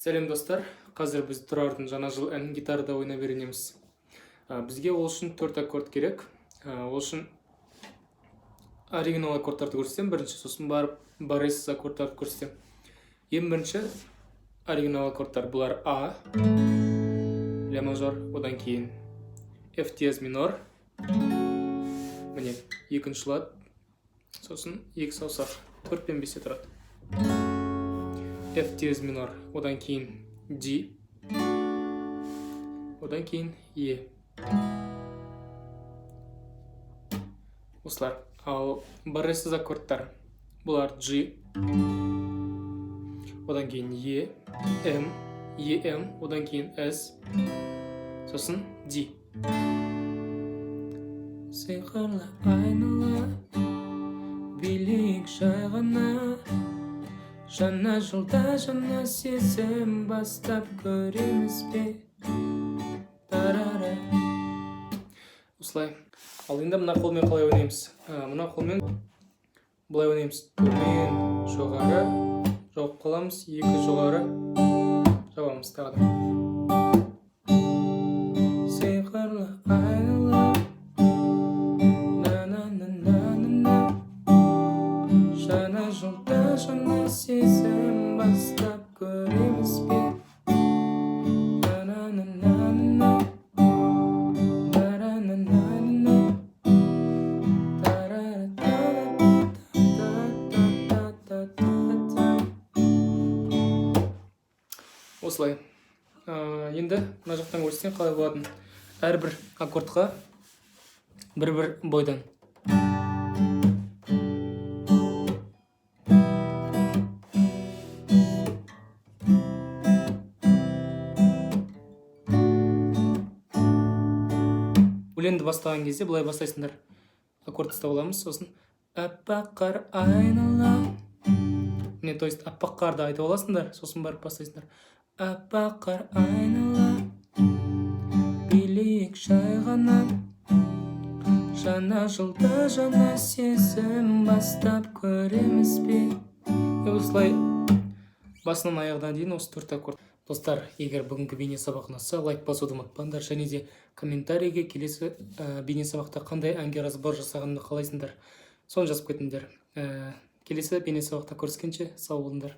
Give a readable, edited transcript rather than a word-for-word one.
Сәлем достар, қазір біз Тұрардың жаңа жыл әнін гитарада ойнап үйренеміз. Бізге ол үшін 4 аккорд керек. Ол үшін оригинал аккордтарды көрсетем бірінші, сосын барып баррессіз аккордтарды көрсетем. Ең бірінші оригинал аккордтар бұлар А, ля мажор, одан кейін F диез минор, міне екінші лад, сосын екі саусақ 4 пен 5 тұрады. F диез минор, одан кейін D, одан кейін E. Осылар. Ал баррессіз аккордтар бұлар G, одан кейін E, M, EM, одан кейін S, сосын D. Сиқырлы айнала, билік жай ғана, жаңа жылда жаңа сезім бастап көреміз бе? Тарара. Осылай. Ал енді мына қолмен қалай ойнаймыз? Мына қолмен былай ойнаймыз. Төмен, жоғары, жауып қаламыз. Екі жоғары, жауамыз тағы да. Сиқырлы айнала, на-на-на-на-на-на, жаңа жылда жаңа сезім бастап көреміз бе? На-на-на-на-на-на, на-на-на-на-на, та-ра-ра-та-та-та-та-та-та-та. Осылай. Енді мына жақтан көрсетсең қалай болатынын. Әрбір аккордқа бір-бір бойдан. Өлеңді бастаған кезде былай бастайсыңдар. Аккорд ұстап аламыз, сосын аппақ қар айнала. Міне, то есть аппақ қарды айтып аласыңдар, сосын барып бастайсыңдар. Аппақ қар айнала, билік жай ғана, жаңа жылда жаңа сезім бастап көреміз бе? Осылай басынан аяғына дейін осы 4 аккорд. Достар, егер бүгінгі бейне сабақ ұнаса, лайк басуды ұмытпаңдар, және де комментарийге келесі бейне сабақта қандай әнге разбор жасағанды қалайсыңдар, соны жазып кетіңдер. Келесі бейне сабақта көріскенше сау болыңдар.